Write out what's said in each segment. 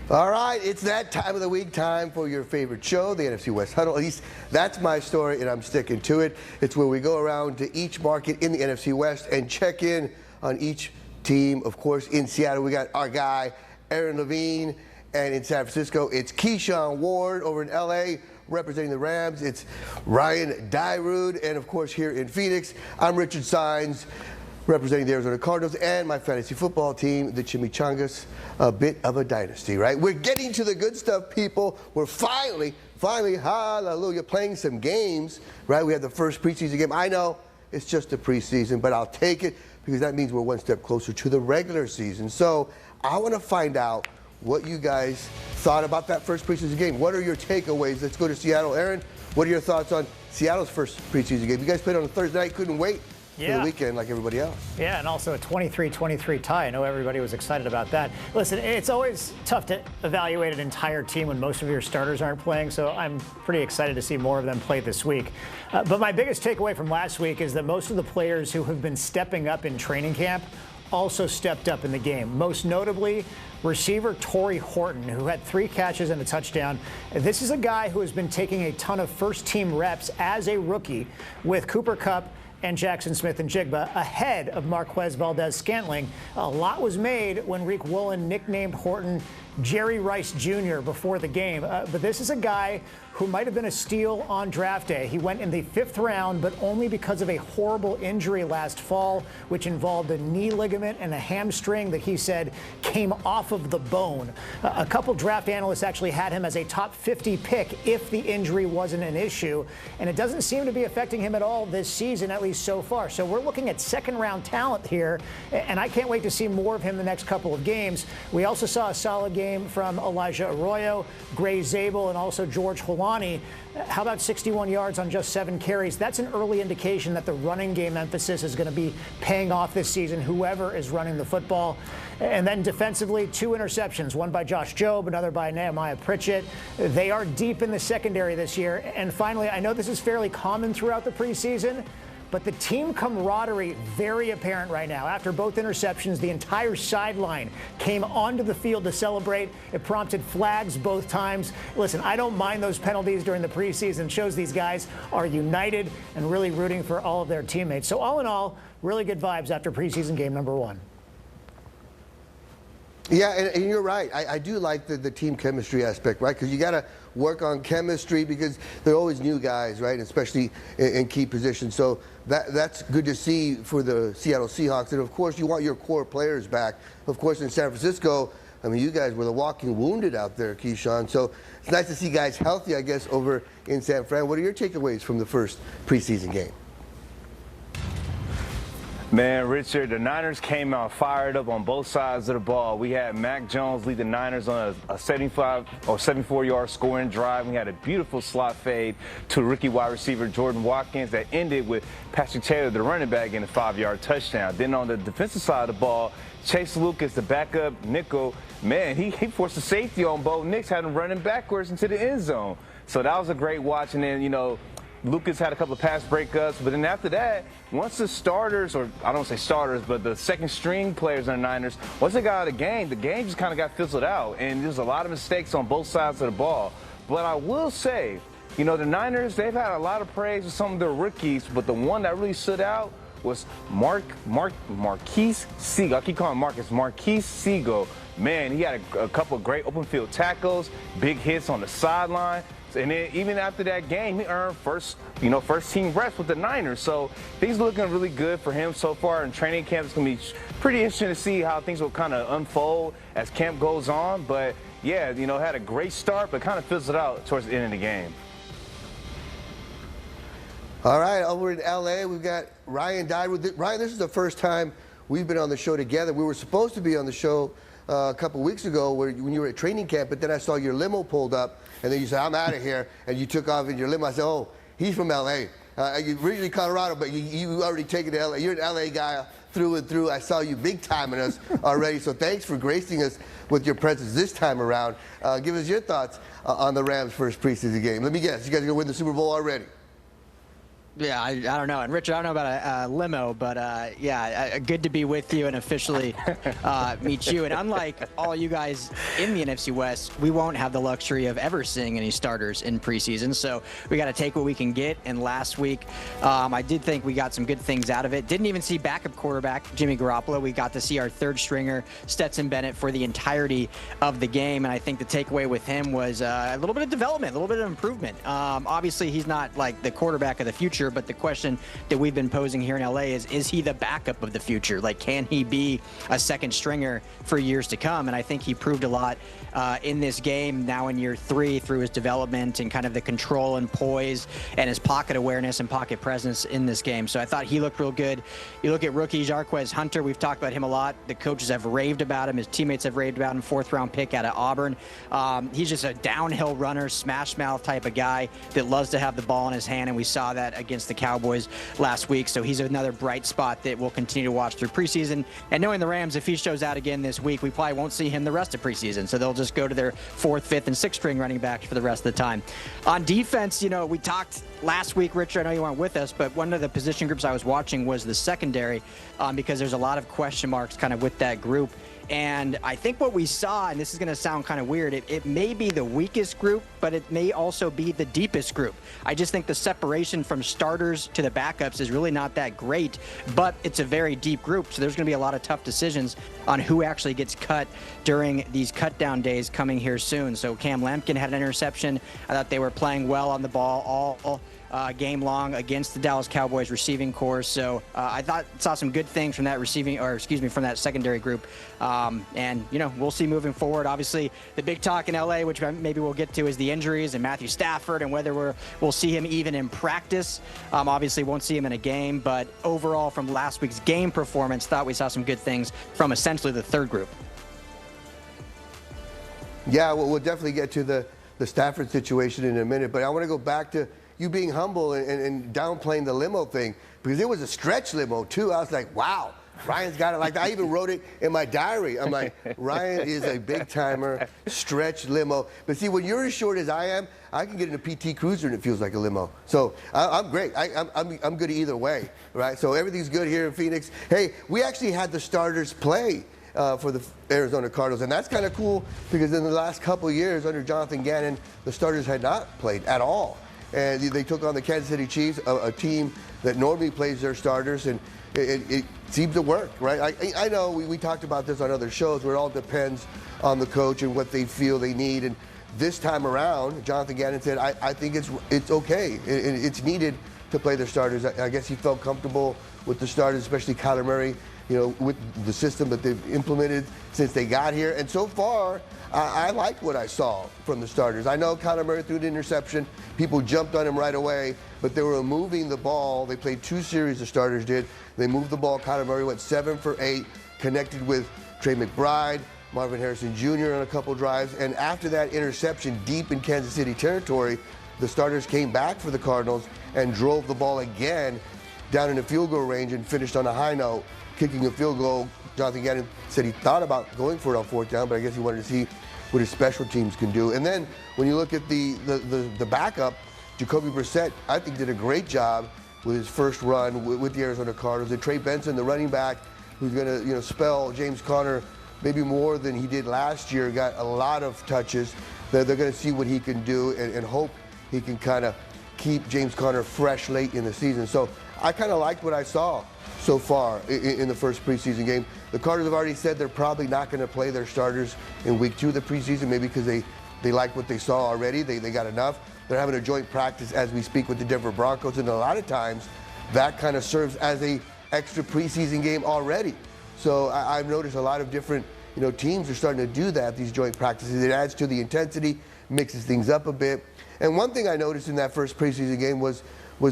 All right, it's that time of the week, time for your favorite show, the NFC West Huddle. At least that's my story, and I'm sticking to it. It's where we go around to each market in the NFC West and check in on each team. Of course, in Seattle, we got our guy, Aaron Levine, and in San Francisco, it's Keyshawn Ward. Over in L.A., representing the Rams, it's Ryan Dyrud, and of course, here in Phoenix, I'm Richard Sines, representing the Arizona Cardinals and my fantasy football team, the Chimichangas, a bit of a dynasty, right? We're getting to the good stuff, people. We're finally, hallelujah, playing some games, right? We had the first preseason game. I know it's just a preseason, but I'll take it because that means we're one step closer to the regular season. So I want to find out what you guys thought about that first preseason game. What are your takeaways? Let's go to Seattle. Aaron, what are your thoughts on Seattle's first preseason game? You guys played on a Thursday night, couldn't wait for the weekend like everybody else. Yeah, and also a 23-23 tie. I know everybody was excited about that. Listen, it's always tough to evaluate an entire team when most of your starters aren't playing, so I'm pretty excited to see more of them play this week. But my biggest takeaway from last week is that most of the players who have been stepping up in training camp also stepped up in the game. Most notably, receiver Torrey Horton, who had 3 catches and a touchdown. This is a guy who has been taking a ton of first-team reps as a rookie with Cooper Kupp and Jackson Smith-Njigba ahead of Marquez Valdez-Scantling. A lot was made when Rick Woolen nicknamed Horton Jerry Rice Jr. before the game. But this is a guy who might have been a steal on draft day. He went in the 5th round, but only because of a horrible injury last fall, which involved a knee ligament and a hamstring that he said came off of the bone. A couple draft analysts actually had him as a top 50 pick if the injury wasn't an issue, and it doesn't seem to be affecting him at all this season, at least so far. So we're looking at second-round talent here, and I can't wait to see more of him the next couple of games. We also saw a solid game from Elijah Arroyo, Gray Zabel, and also George Holani. How about 61 yards on just 7 carries? That's an early indication that the running game emphasis is going to be paying off this season, whoever is running the football. And then defensively, 2 interceptions, one by Josh Jobe, another by Nehemiah Pritchett. They are deep in the secondary this year. And finally, I know this is fairly common throughout the preseason, but the team camaraderie very apparent right now. After both interceptions, the entire sideline came onto the field to celebrate. It prompted flags both times. Listen, I don't mind those penalties during the preseason. It shows these guys are united and really rooting for all of their teammates. So all in all, really good vibes after preseason game number 1. Yeah, and you're right. I do like the team chemistry aspect, right? Because you got to work on chemistry because they're always new guys, right? Especially in key positions. So that's good to see for the Seattle Seahawks. And, of course, you want your core players back. Of course, in San Francisco, I mean, you guys were the walking wounded out there, Keyshawn. So it's nice to see guys healthy, I guess, over in San Fran. What are your takeaways from the first preseason game? Man, Richard, the Niners came out fired up on both sides of the ball. We had Mac Jones lead the Niners on a 75 or 74-yard scoring drive. We had a beautiful slot fade to rookie wide receiver Jordan Watkins that ended with Patrick Taylor, the running back, in a 5-yard touchdown. Then on the defensive side of the ball, Chase Lucas, the backup nickel, man, he forced a safety on Bo Nix, had him running backwards into the end zone. So that was a great watch. And then, you know, Lucas had a couple of pass breakups, but then after that, once the starters, or I don't say starters, but the second string players in the Niners, once they got out of the game just kind of got fizzled out, and there's a lot of mistakes on both sides of the ball. But I will say, you know, the Niners, they've had a lot of praise with some of their rookies, but the one that really stood out was Marquise Siegel. I keep calling him Marcus. Marquise Siegel. Man, he had a couple of great open field tackles, big hits on the sideline. And then even after that game, he earned first team reps with the Niners. So things looking really good for him so far in training camp. It's going to be pretty interesting to see how things will kind of unfold as camp goes on. But, yeah, you know, had a great start, but kind of fizzled out towards the end of the game. All right, over in L.A., we've got Ryan Dyrud. Ryan, this is the first time we've been on the show together. We were supposed to be on the show a couple weeks ago when you were at training camp, but then I saw your limo pulled up, and then you said, I'm out of here, and you took off in your limo. I said, oh, he's from L.A. You're originally Colorado, but you already taken to L.A. You're an L.A. guy through and through. I saw you big-timing us already, so thanks for gracing us with your presence this time around. Give us your thoughts on the Rams' first preseason game. Let me guess, you guys are going to win the Super Bowl already? Yeah, I don't know. And Richard, I don't know about a limo, but yeah, good to be with you and officially meet you. And unlike all you guys in the NFC West, we won't have the luxury of ever seeing any starters in preseason. So we got to take what we can get. And last week, I did think we got some good things out of it. Didn't even see backup quarterback Jimmy Garoppolo. We got to see our third stringer Stetson Bennett for the entirety of the game. And I think the takeaway with him was a little bit of development, a little bit of improvement. Obviously, he's not like the quarterback of the future. But the question that we've been posing here in LA is he the backup of the future? Like, can he be a second stringer for years to come? And I think he proved a lot in this game now in year 3 through his development and kind of the control and poise and his pocket awareness and pocket presence in this game. So I thought he looked real good. You look at rookie Jarquez Hunter. We've talked about him a lot. The coaches have raved about him. His teammates have raved about him. 4th-round pick out of Auburn. He's just a downhill runner, smash mouth type of guy that loves to have the ball in his hand, and we saw that against the Cowboys last week. So he's another bright spot that we'll continue to watch through preseason. And knowing the Rams, if he shows out again this week, we probably won't see him the rest of preseason. So they'll just go to their 4th, 5th, and 6th string running backs for the rest of the time. On defense, you know, we talked last week, Richard, I know you weren't with us, but one of the position groups I was watching was the secondary because there's a lot of question marks kind of with that group. And I think what we saw, and this is going to sound kind of weird, it may be the weakest group, but it may also be the deepest group. I just think the separation from starters to the backups is really not that great, but it's a very deep group. So there's going to be a lot of tough decisions on who actually gets cut during these cut down days coming here soon. So Cam Lampkin had an interception. I thought they were playing well on the ball all game long against the Dallas Cowboys receiving corps. So I saw some good things from that from that secondary group. And, you know, we'll see moving forward. Obviously, the big talk in LA, which maybe we'll get to, is the injuries and Matthew Stafford and whether we'll see him even in practice. Obviously, won't see him in a game. But overall, from last week's game performance, thought we saw some good things from essentially the third group. Yeah, well, we'll definitely get to the Stafford situation in a minute. But I want to go back to you being humble and downplaying the limo thing, because it was a stretch limo too. I was like, wow, Ryan's got it like that. I even wrote it in my diary. I'm like, Ryan is a big timer, stretch limo. But see, when you're as short as I am, I can get in a PT Cruiser and it feels like a limo. So I'm great. I'm good either way, right? So everything's good here in Phoenix. Hey, we actually had the starters play for the Arizona Cardinals, and that's kind of cool because in the last couple of years under Jonathan Gannon, the starters had not played at all. And they took on the Kansas City Chiefs, a team that normally plays their starters, and it seems to work, right? I know we talked about this on other shows where it all depends on the coach and what they feel they need. And this time around, Jonathan Gannon said, I think it's okay. It's needed to play their starters. I guess he felt comfortable with the starters, especially Kyler Murray, you know, with the system that they've implemented since they got here. And so far, I liked what I saw from the starters. I know Kyler Murray threw the interception. People jumped on him right away, but they were moving the ball. They played 2 series, the starters did. They moved the ball. Kyler Murray went 7 for 8, connected with Trey McBride, Marvin Harrison Jr. on a couple drives. And after that interception deep in Kansas City territory, the starters came back for the Cardinals and drove the ball again down in the field goal range and finished on a high note, kicking a field goal. Jonathan Gannon said he thought about going for it on 4th down, but I guess he wanted to see what his special teams can do. And then when you look at the backup, Jacoby Brissett, I think did a great job with his first run with the Arizona Cardinals. And Trey Benson, the running back, who's going to spell James Conner maybe more than he did last year, got a lot of touches. They're going to see what he can do and hope he can kind of keep James Conner fresh late in the season. So I kind of liked what I saw so far in the first preseason game. The Cardinals have already said they're probably not going to play their starters in week 2 of the preseason, maybe because they like what they saw already. They got enough. They're having a joint practice as we speak with the Denver Broncos, and a lot of times that kind of serves as a extra preseason game already. So I've noticed a lot of different teams are starting to do that, these joint practices. It adds to the intensity, mixes things up a bit. And one thing I noticed in that first preseason game was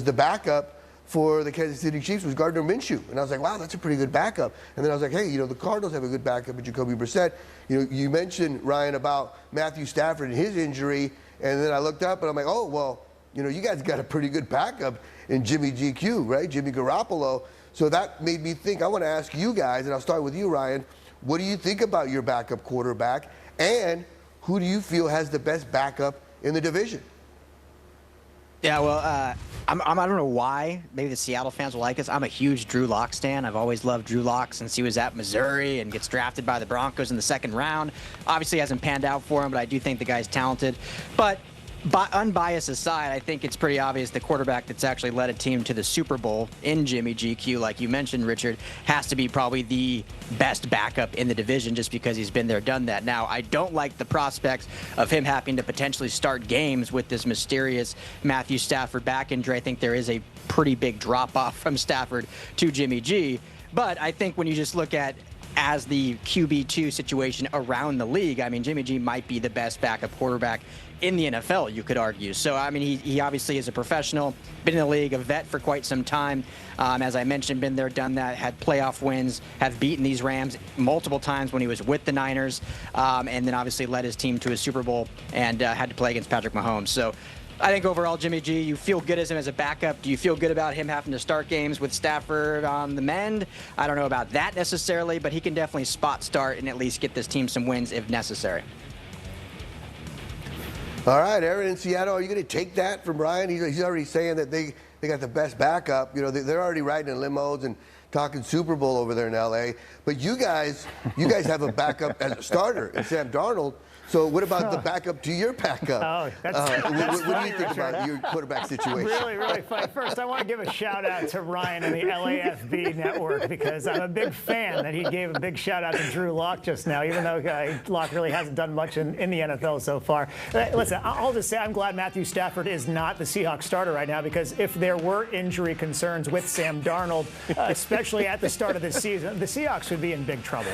the backup for the Kansas City Chiefs was Gardner Minshew. And I was like, wow, that's a pretty good backup. And then I was like, hey, the Cardinals have a good backup in Jacoby Brissett. You mentioned, Ryan, about Matthew Stafford and his injury. And then I looked up and I'm like, oh, well, you guys got a pretty good backup in Jimmy GQ, right? Jimmy Garoppolo. So that made me think, I want to ask you guys, and I'll start with you, Ryan. What do you think about your backup quarterback? And who do you feel has the best backup in the division? Yeah, well, I don't know why. Maybe the Seattle fans will like us. I'm a huge Drew Lock stan. I've always loved Drew Lock since he was at Missouri and gets drafted by the Broncos in the second round. Obviously hasn't panned out for him, but I do think the guy's talented. But unbiased aside, I think it's pretty obvious the quarterback that's actually led a team to the Super Bowl in Jimmy GQ, like you mentioned, Richard, has to be probably the best backup in the division just because he's been there, done that. Now, I don't like the prospects of him having to potentially start games with this mysterious Matthew Stafford back injury. I think there is a pretty big drop-off from Stafford to Jimmy G. But I think when you just look at as the QB2 situation around the league, I mean, Jimmy G might be the best backup quarterback in the NFL, you could argue. So, I mean, he obviously is a professional, been in the league, a vet for quite some time. As I mentioned, been there, done that, had playoff wins, have beaten these Rams multiple times when he was with the Niners, and then obviously led his team to a Super Bowl and had to play against Patrick Mahomes. So I think overall, Jimmy G, you feel good as him as a backup. Do you feel good about him having to start games with Stafford on the mend? I don't know about that necessarily, but he can definitely spot start and at least get this team some wins if necessary. All right, Aaron in Seattle, are you going to take that from Brian? He's already saying that they got the best backup. You know, they're already riding in limos and talking Super Bowl over there in L.A. But you guys have a backup as a starter in Sam Darnold. So what about the backup to your backup? Oh, that's what do you think about your quarterback situation? Really, really funny. First, I want to give a shout-out to Ryan and the LAFB network because I'm a big fan that he gave a big shout-out to Drew Lock just now, even though Lock really hasn't done much in the NFL so far. Listen, I'll just say I'm glad Matthew Stafford is not the Seahawks starter right now because if there were injury concerns with Sam Darnold, especially at the start of this season, the Seahawks would be in big trouble.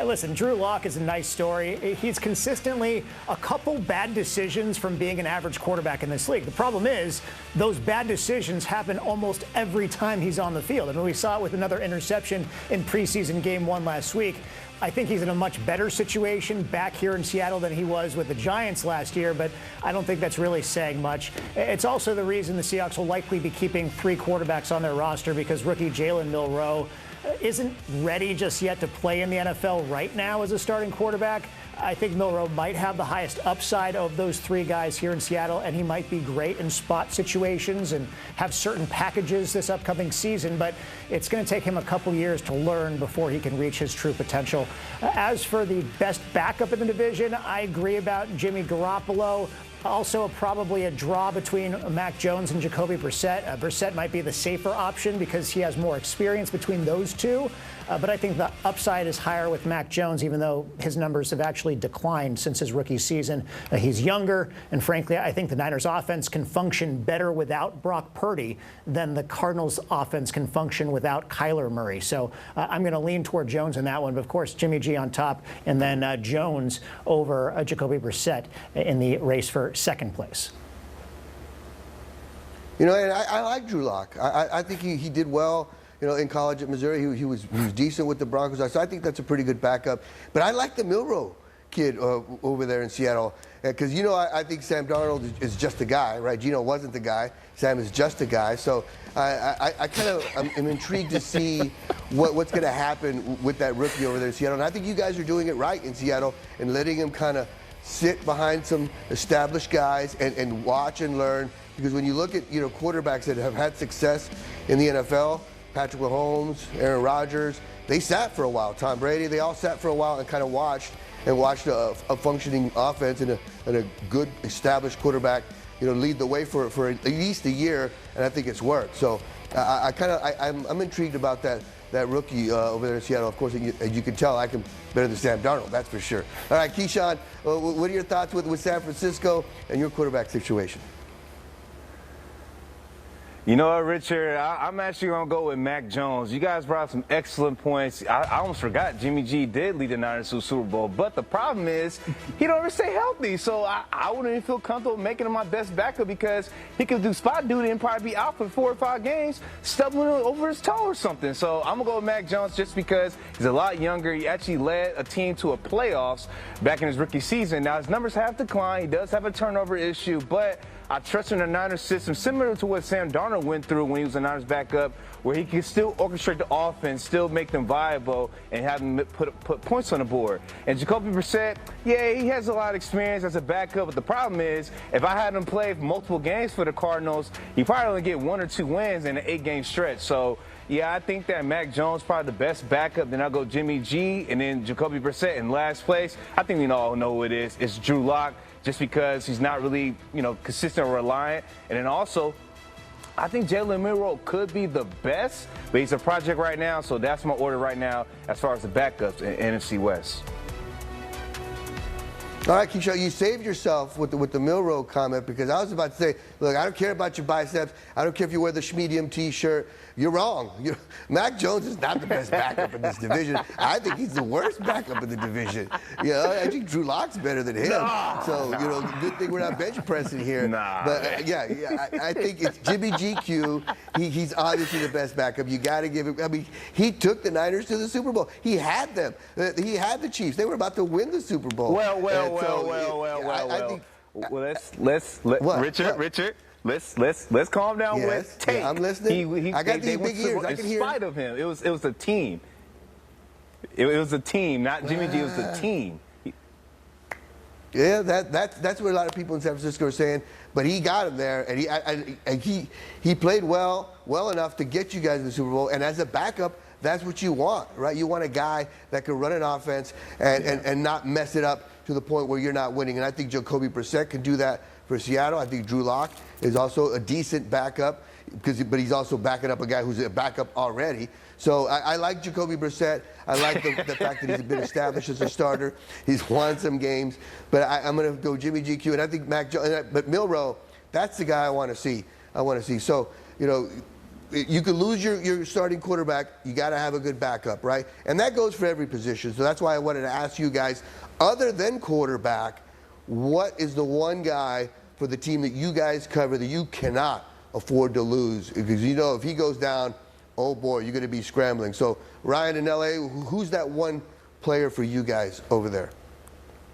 Listen, Drew Lock is a nice story. He's consistently a couple bad decisions from being an average quarterback in this league. The problem is those bad decisions happen almost every time he's on the field. I mean, we saw it with another interception in preseason game 1 last week. I think he's in a much better situation back here in Seattle than he was with the Giants last year, but I don't think that's really saying much. It's also the reason the Seahawks will likely be keeping 3 quarterbacks on their roster because rookie Jalen Milroe isn't ready just yet to play in the NFL right now as a starting quarterback. I think Milroe might have the highest upside of those 3 guys here in Seattle, and he might be great in spot situations and have certain packages this upcoming season, but it's going to take him a couple years to learn before he can reach his true potential. As for the best backup in the division, I agree about Jimmy Garoppolo. Also, probably a draw between Mac Jones and Jacoby Brissett. Brissett might be the safer option because he has more experience between those two. But I think the upside is higher with Mac Jones, even though his numbers have actually declined since his rookie season. He's younger, and frankly, I think the Niners' offense can function better without Brock Purdy than the Cardinals' offense can function without Kyler Murray. So I'm going to lean toward Jones in that one. But, of course, Jimmy G on top, and then Jones over Jacoby Brissett in the race for second place. You know, and I like Drew Lock. I think he did well. You know, in college at Missouri, he was decent with the Broncos. So I think that's a pretty good backup. But I like the Milroe kid over there in Seattle because, you know, I think Sam Darnold is just a guy, right? Geno wasn't the guy. Sam is just a guy. So I kind of am intrigued to see what's going to happen with that rookie over there in Seattle. And I think you guys are doing it right in Seattle and letting him kind of sit behind some established guys and watch and learn. Because when you look at, you know, quarterbacks that have had success in the NFL, Patrick Mahomes, Aaron Rodgers, they sat for a while. Tom Brady, they all sat for a while and kind of watched a functioning offense and a good established quarterback, you know, lead the way for at least a year, and I think it's worked. So I'm intrigued about that rookie over there in Seattle. Of course, as you can tell, I can better than Sam Darnold, that's for sure. All right, Keyshawn, what are your thoughts with San Francisco and your quarterback situation? You know what, Richard? I'm actually going to go with Mac Jones. You guys brought up some excellent points. I almost forgot Jimmy G did lead the Niners to the Super Bowl. But the problem is he don't ever stay healthy. So I wouldn't even feel comfortable making him my best backup because he could do spot duty and probably be out for 4 or 5 games, stumbling over his toe or something. So I'm going to go with Mac Jones just because he's a lot younger. He actually led a team to a playoffs back in his rookie season. Now, his numbers have declined. He does have a turnover issue, but I trust in the Niners system, similar to what Sam Darnold went through when he was a Niners backup, where he can still orchestrate the offense, still make them viable, and have them put points on the board. And Jacoby Brissett, yeah, he has a lot of experience as a backup, but the problem is, if I had him play multiple games for the Cardinals, he probably only get 1 or 2 wins in an 8-game stretch. So, yeah, I think that Mac Jones is probably the best backup. Then I'll go Jimmy G and then Jacoby Brissett in last place. I think we all know who it is. It's Drew Lock, just because he's not really, consistent or reliant. And then also, I think Jalen Milroe could be the best, but he's a project right now, so that's my order right now as far as the backups in NFC West. All right, Keyshawn, you saved yourself with the Milroe comment, because I was about to say, look, I don't care about your biceps. I don't care if you wear the Schmedium T-shirt. You're wrong. Mac Jones is not the best backup in this division. I think he's the worst backup in the division. I think Drew Lock's better than him. Good thing we're not bench pressing here. But I think it's Jimmy GQ. He's obviously the best backup. You got to give him. I mean, he took the Niners to the Super Bowl. He had them. He had the Chiefs. They were about to win the Super Bowl. Richard. Let's calm down with Tate. Yeah, I'm listening. I got these big ears. I can hear. In spite of him, it was a team. It was a team, not Jimmy G. It was a team. Yeah, that's what a lot of people in San Francisco are saying. But he got him there, and he played well enough to get you guys in the Super Bowl. And as a backup, that's what you want, right? You want a guy that can run an offense and not mess it up to the point where you're not winning. And I think Jacoby Brissett can do that for Seattle. I think Drew Lock is also a decent backup, but he's also backing up a guy who's a backup already. So I like Jacoby Brissett. I like the fact that he's been established as a starter. He's won some games. But I'm going to go Jimmy GQ. And I think Mac Jones. But Milroe, that's the guy I want to see. So, you could lose your starting quarterback. You got to have a good backup, right? And that goes for every position. So that's why I wanted to ask you guys, other than quarterback, what is the one guy for the team that you guys cover that you cannot afford to lose? Because if he goes down, oh boy, you're going to be scrambling. So Ryan in LA, who's that one player for you guys over there?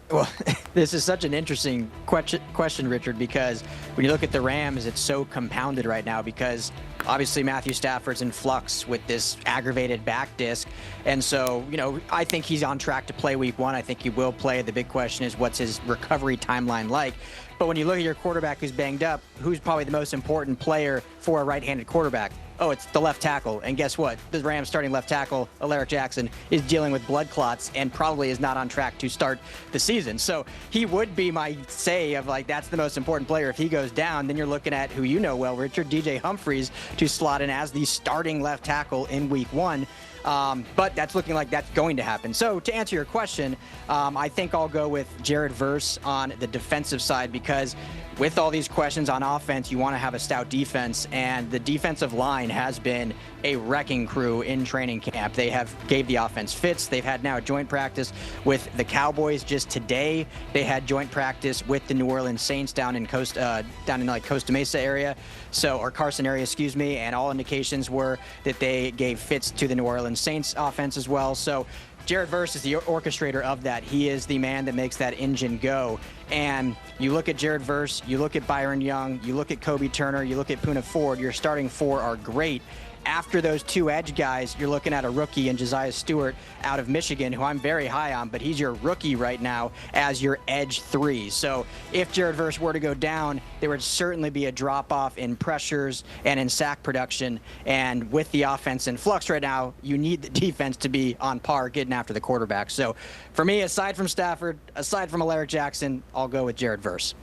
Well, this is such an interesting question, Richard, because when you look at the Rams, it's so compounded right now because obviously Matthew Stafford's in flux with this aggravated back disc. And so, I think he's on track to play week 1. I think he will play. The big question is, what's his recovery timeline like? But when you look at your quarterback who's banged up, who's probably the most important player for a right-handed quarterback? Oh, it's the left tackle. And guess what? The Rams starting left tackle, Alaric Jackson, is dealing with blood clots and probably is not on track to start the season. So he would be my say of that's the most important player. If he goes down, then you're looking at who you know well, Richard, DJ Humphries, to slot in as the starting left tackle in week 1. But that's looking like that's going to happen. So to answer your question, I think I'll go with Jared Verse on the defensive side because with all these questions on offense, you want to have a stout defense, and the defensive line has been a wrecking crew in training camp. They have gave the offense fits. They've had now a joint practice with the Cowboys just today. They had joint practice with the New Orleans Saints down in Costa Mesa area, or Carson area, excuse me. And all indications were that they gave fits to the New Orleans Saints offense as well. So Jared Verse is the orchestrator of that. He is the man that makes that engine go. And you look at Jared Verse, you look at Byron Young, you look at Kobe Turner, you look at Poona Ford, your starting 4 are great. After those 2 edge guys, you're looking at a rookie in Josiah Stewart out of Michigan, who I'm very high on, but he's your rookie right now as your edge 3. So if Jared Verse were to go down, there would certainly be a drop-off in pressures and in sack production. And with the offense in flux right now, you need the defense to be on par getting after the quarterback. So for me, aside from Stafford, aside from Alaric Jackson, I'll go with Jared Verse.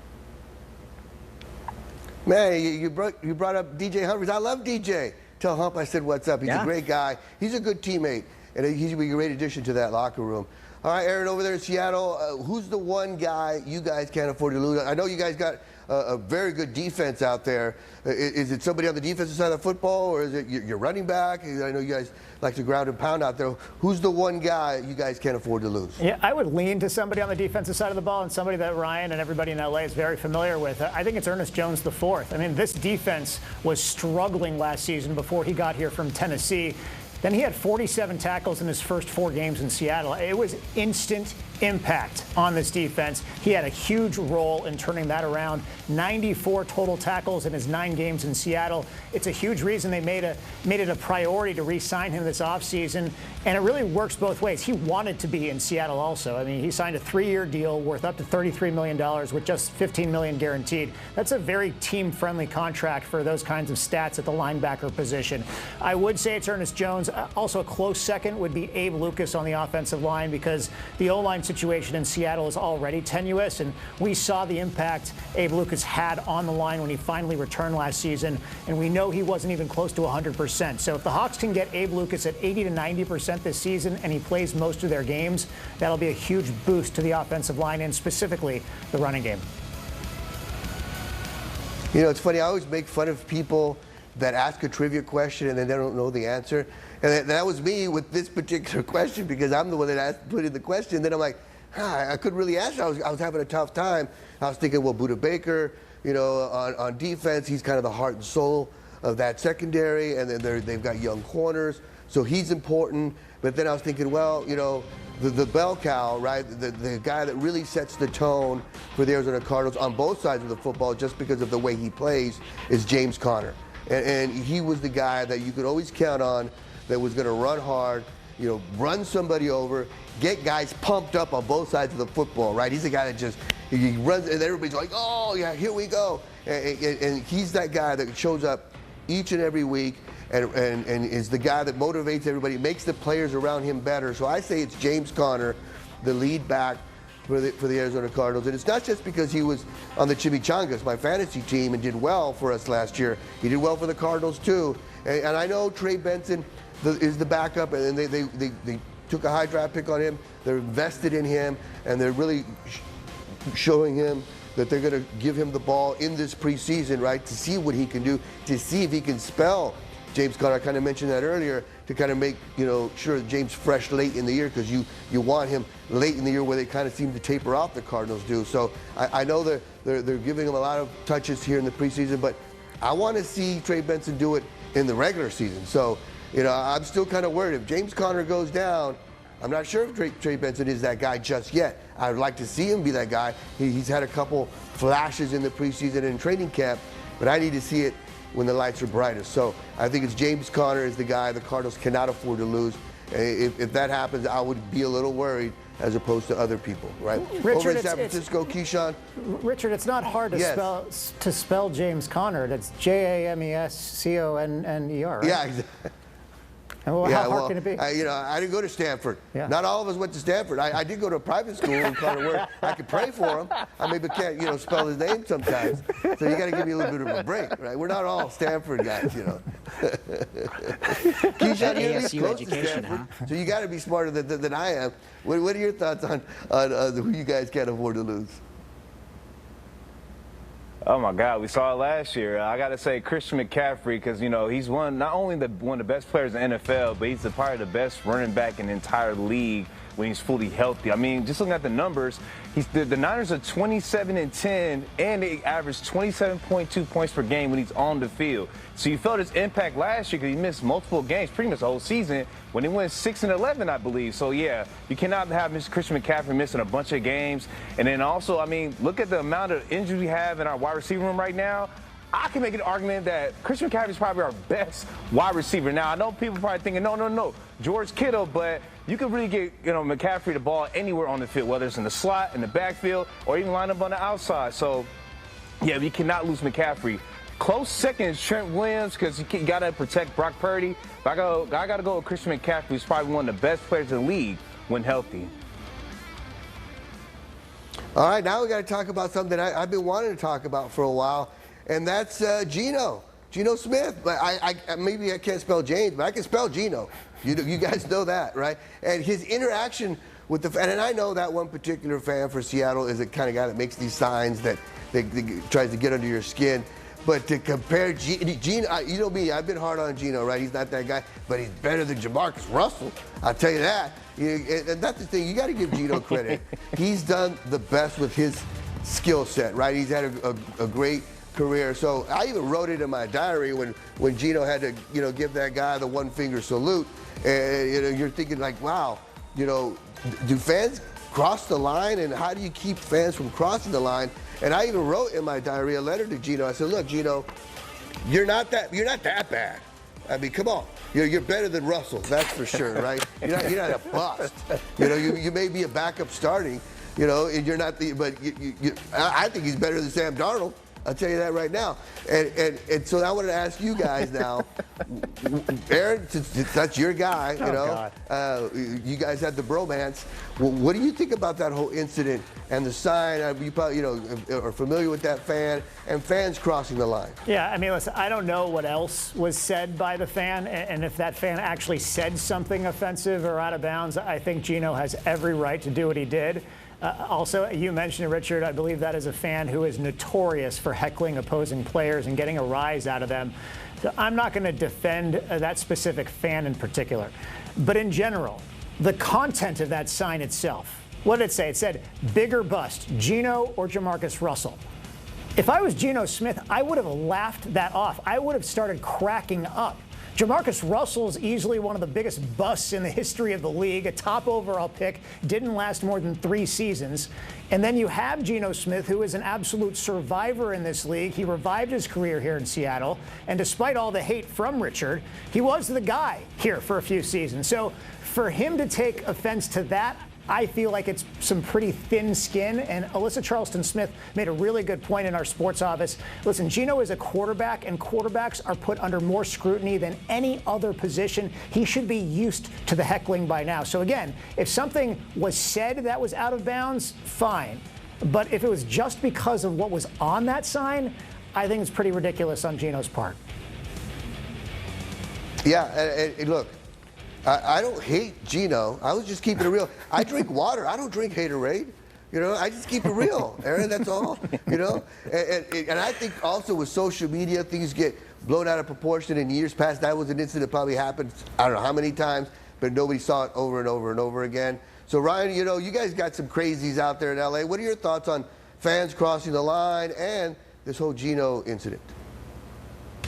Man, you brought up DJ Humphries. I love DJ. Tell Hump I said what's up. He's a great guy. He's a good teammate, and he's going to be a great addition to that locker room. All right, Aaron, over there in Seattle, who's the one guy you guys can't afford to lose? I know you guys got a very good defense out there. Is it somebody on the defensive side of football, or is it your running back? I know you guys like to ground and pound out there. Who's the one guy you guys can't afford to lose? Yeah, I would lean to somebody on the defensive side of the ball and somebody that Ryan and everybody in LA is very familiar with. I think it's Ernest Jones IV. I mean, this defense was struggling last season before he got here from Tennessee. Then he had 47 tackles in his first 4 games in Seattle. It was instant impact on this defense. He had a huge role in turning that around. 94 total tackles in his 9 games in Seattle. It's a huge reason they made it a priority to re-sign him this offseason, and it really works both ways. He wanted to be in Seattle also. I mean, he signed a 3-year deal worth up to $33 million with just $15 million guaranteed. That's a very team-friendly contract for those kinds of stats at the linebacker position. I would say it's Ernest Jones. Also, a close second would be Abe Lucas on the offensive line, because the O-line situation in Seattle is already tenuous, and we saw the impact Abe Lucas had on the line when he finally returned last season, and we know he wasn't even close to 100%. So if the Hawks can get Abe Lucas at 80 to 90% this season and he plays most of their games, that'll be a huge boost to the offensive line and specifically the running game. You know, it's funny, I always make fun of people that ask a trivia question and then they don't know the answer. And that was me with this particular question, because I'm the one that put in the question. Then I'm like, I couldn't really answer. I was having a tough time. I was thinking, well, Buda Baker, you know, on defense, he's kind of the heart and soul of that secondary. And then they've got young corners, so he's important. But then I was thinking, well, you know, the bell cow, right, the guy that really sets the tone for the Arizona Cardinals on both sides of the football, just because of the way he plays, is James Conner. And he was the guy that you could always count on, that was going to run hard, you know, run somebody over, get guys pumped up on both sides of the football, right? He's the guy that just, he runs, and everybody's like, oh, yeah, here we go. And he's that guy that shows up each and every week and is the guy that motivates everybody, makes the players around him better. So I say it's James Conner, the lead back for the Arizona Cardinals. And it's not just because he was on the Chimichangas, my fantasy team, and did well for us last year. He did well for the Cardinals, too. And I know Trey Benson is the backup, and they took a high draft pick on him. They're invested in him, and they're really showing him that they're going to give him the ball in this preseason, right, to see what he can do, to see if he can spell James Conner. I kind of mentioned that earlier, to kind of make, you know, sure that James fresh late in the year, because you want him late in the year where they kind of seem to taper off, the Cardinals do. So I know they're giving him a lot of touches here in the preseason, but I want to see Trey Benson do it in the regular season. So, you know, I'm still kind of worried. If James Conner goes down, I'm not sure if Trey Benson is that guy just yet. I would like to see him be that guy. He's had a couple flashes in the preseason and training camp, but I need to see it when the lights are brightest. So I think it's James Conner is the guy the Cardinals cannot afford to lose. If that happens, I would be a little worried, as opposed to other people, right? Richard, over in San Francisco, Keyshawn. Richard, it's not hard to spell James Conner. That's Jamesconner, right? Yeah, exactly. Well, how hard can it be? You know, I didn't go to Stanford. Yeah. Not all of us went to Stanford. I did go to a private school in Conner where I could pray for him. I maybe can't, you know, spell his name sometimes. So you got to give me a little bit of a break, right? We're not all Stanford guys, you know. Keyshawn, you're at least close to Stanford, so you got to be smarter than I am. What are your thoughts on who you guys can't afford to lose? Oh my God, we saw it last year. I got to say Christian McCaffrey, because, you know, he's not only one of the best players in the NFL, but he's probably the best running back in the entire league when he's fully healthy. I mean, just looking at the numbers, the Niners are 27-10, and they average 27.2 points per game when he's on the field. So you felt his impact last year because he missed multiple games, pretty much the whole season, when he went 6-11, I believe. So yeah, you cannot have Christian McCaffrey missing a bunch of games. And then also, I mean, look at the amount of injuries we have in our wide receiver room right now. I can make an argument that Christian McCaffrey is probably our best wide receiver. Now, I know people probably thinking, no, George Kittle, but you can really get, you know, McCaffrey the ball anywhere on the field, whether it's in the slot, in the backfield, or even line up on the outside. So, yeah, you cannot lose McCaffrey. Close second is Trent Williams, because you got to protect Brock Purdy. But I got to go with Christian McCaffrey, who's probably one of the best players in the league when healthy. All right, now we got to talk about something I've been wanting to talk about for a while, and that's Geno Smith. Maybe I can't spell James, but I can spell Geno. You guys know that, right? And his interaction with the fan, and I know that one particular fan for Seattle is the kind of guy that makes these signs that tries to get under your skin. But to compare Geno, you know me, I've been hard on Geno, right? He's not that guy, but he's better than Jamarcus Russell. I'll tell you that. And that's the thing. You got to give Geno credit. He's done the best with his skill set, right? He's had a great career. So I even wrote it in my diary when Geno had to, you know, give that guy the one-finger salute. And you know, you're thinking like, wow, you know, do fans cross the line, and how do you keep fans from crossing the line? And I even wrote in my diary a letter to Geno. I said, look, Geno, you're not that bad. I mean, come on. You're better than Russell, that's for sure, right? You're not a bust. You may be a backup starting, and you're not I think he's better than Sam Darnold. I'll tell you that right now. And so I wanted to ask you guys now, Aaron, since that's your guy, you guys had the bromance. What do you think about that whole incident and the sign? You probably, are familiar with that fan and fans crossing the line. Yeah, I mean, listen, I don't know what else was said by the fan, and if that fan actually said something offensive or out of bounds, I think Geno has every right to do what he did. Also, you mentioned, Richard, I believe that is a fan who is notorious for heckling opposing players and getting a rise out of them. So I'm not going to defend that specific fan in particular. But in general, the content of that sign itself, what did it say? It said, bigger bust, Geno or Jamarcus Russell. If I was Geno Smith, I would have laughed that off. I would have started cracking up. Jamarcus Russell is easily one of the biggest busts in the history of the league, a top overall pick, didn't last more than 3 seasons. And then you have Geno Smith, who is an absolute survivor in this league. He revived his career here in Seattle. And despite all the hate from Richard, he was the guy here for a few seasons. So for him to take offense to that, I feel like it's some pretty thin skin. And Alyssa Charleston-Smith made a really good point in our sports office. Listen, Geno is a quarterback, and quarterbacks are put under more scrutiny than any other position. He should be used to the heckling by now. So again, if something was said that was out of bounds, fine. But if it was just because of what was on that sign, I think it's pretty ridiculous on Geno's part. Yeah, and look, I don't hate Geno. I was just keeping it real. I drink water. I don't drink haterade. I just keep it real, Aaron, that's all. And I think also with social media, things get blown out of proportion. In years past, that was an incident that probably happened, I don't know how many times, but nobody saw it over and over and over again. So, Ryan, you guys got some crazies out there in L.A. What are your thoughts on fans crossing the line and this whole Geno incident?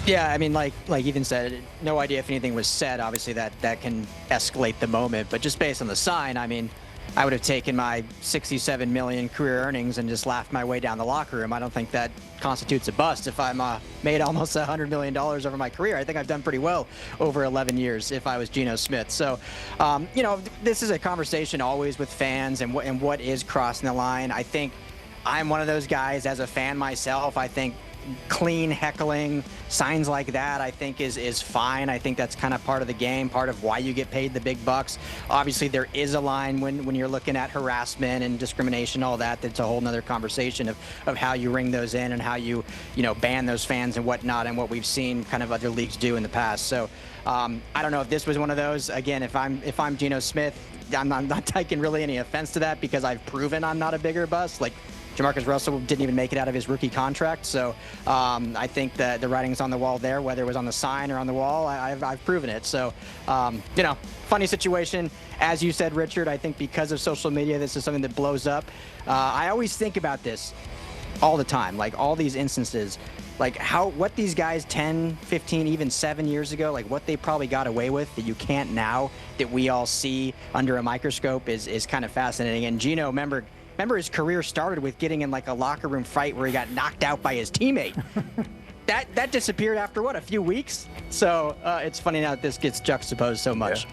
Yeah, I mean, like Ethan said, no idea if anything was said. Obviously, that can escalate the moment. But just based on the sign, I mean, I would have taken my $67 million career earnings and just laughed my way down the locker room. I don't think that constitutes a bust. If I'm made almost $100 million over my career, I think I've done pretty well over 11 years if I was Geno Smith. So, this is a conversation always with fans and what is crossing the line. I think I'm one of those guys as a fan myself. I think clean heckling, signs like that, I think is fine. I think that's kind of part of the game, part of why you get paid the big bucks. Obviously, there is a line when you're looking at harassment and discrimination, all that. That's a whole nother conversation of how you ring those in and how you ban those fans and whatnot, and what we've seen kind of other leagues do in the past. So I don't know if this was one of those. Again, if I'm Geno Smith, I'm not taking really any offense to that because I've proven I'm not a bigger bust. Like, Jamarcus Russell didn't even make it out of his rookie contract, so I think that the writing's on the wall there, whether it was on the sign or on the wall. I've proven it. So, funny situation. As you said, Richard, I think because of social media, this is something that blows up. I always think about this all the time, like all these instances, like what these guys 10, 15, even 7 years ago, like what they probably got away with that you can't now, that we all see under a microscope is kind of fascinating. And Geno, remember his career started with getting in like a locker room fight where he got knocked out by his teammate. that disappeared after a few weeks. So it's funny now that this gets juxtaposed so much.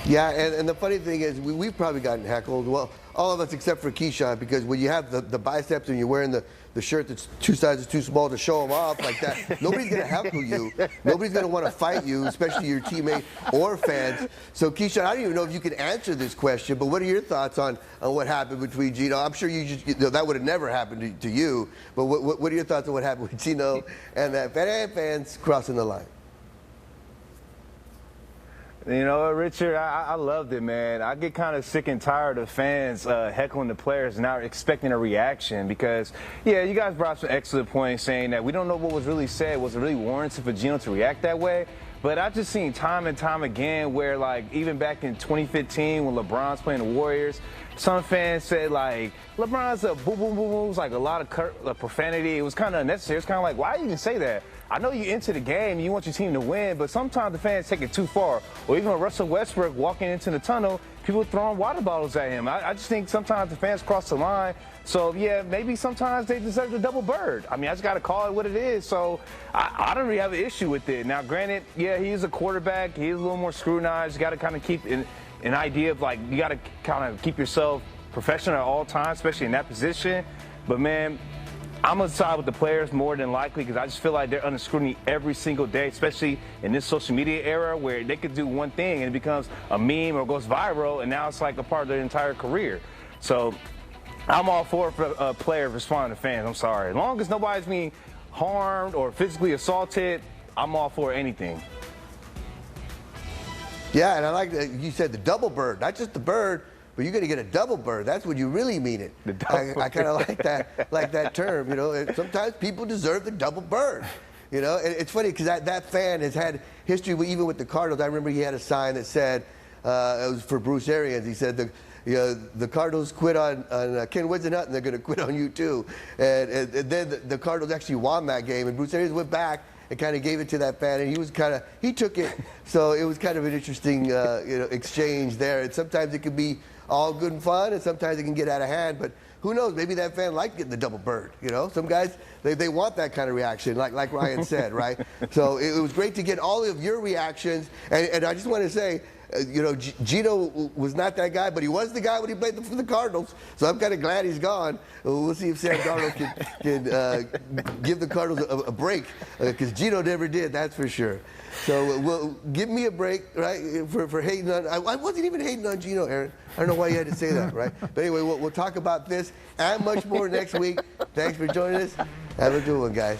Yeah, and the funny thing is we've probably gotten heckled. Well, all of us except for Keyshawn, because when you have the biceps and you're wearing the shirt that's 2 sizes too small to show them off like that, nobody's going to heckle you. Nobody's going to want to fight you, especially your teammate or fans. So, Keyshawn, I don't even know if you can answer this question, but what are your thoughts on what happened between Geno? I'm sure that would have never happened to you, but what are your thoughts on what happened with Geno and that fans crossing the line? Richard, I loved it, man. I get kind of sick and tired of fans heckling the players and not expecting a reaction because, yeah, you guys brought some excellent points saying that we don't know what was really said. Was it really warranted for Geno to react that way? But I've just seen time and time again where, like, even back in 2015 when LeBron's playing the Warriors, some fans said, like, LeBron's a boom, boom, boom, boom. It was like a lot of profanity. It was kind of unnecessary. It's kind of like, why do you even say that? I know you're into the game, you want your team to win, but sometimes the fans take it too far. Or even Russell Westbrook walking into the tunnel, people throwing water bottles at him. I just think sometimes the fans cross the line. So, yeah, maybe sometimes they deserve the double bird. I mean, I just got to call it what it is. So I don't really have an issue with it. Now, granted, yeah, he's a quarterback. He's a little more scrutinized. You got to kind of keep an idea of, like, you got to kind of keep yourself professional at all times, especially in that position. But, man, I'm going to side with the players more than likely because I just feel like they're under scrutiny every single day, especially in this social media era where they could do one thing and it becomes a meme or goes viral, and now it's like a part of their entire career. So I'm all for a player responding to fans. I'm sorry. As long as nobody's being harmed or physically assaulted, I'm all for anything. Yeah, and I like that you said the double bird, not just the bird, but you're going to get a double bird. That's when you really mean it. I kind of like that term. You know, sometimes people deserve the double bird. You know, and it's funny because that fan has had history even with the Cardinals. I remember he had a sign that said it was for Bruce Arians. He said the Cardinals quit on Ken Whisenhunt, and they're going to quit on you too. And then the Cardinals actually won that game, and Bruce Arians went back and kind of gave it to that fan, and he took it. So it was kind of an interesting exchange there. And sometimes it could be all good and fun, and sometimes it can get out of hand. But who knows? Maybe that fan liked getting the double bird. You know, some guys they want that kind of reaction, like Ryan said, right? So it was great to get all of your reactions, and I just want to say, Geno was not that guy, but he was the guy when he played for the Cardinals. So I'm kind of glad he's gone. We'll see if Sam Darnold can give the Cardinals a break, because Geno never did, that's for sure. So give me a break, right, for hating on. I wasn't even hating on Geno, Aaron. I don't know why you had to say that, right? But anyway, we'll talk about this and much more next week. Thanks for joining us. Have a good one, guys.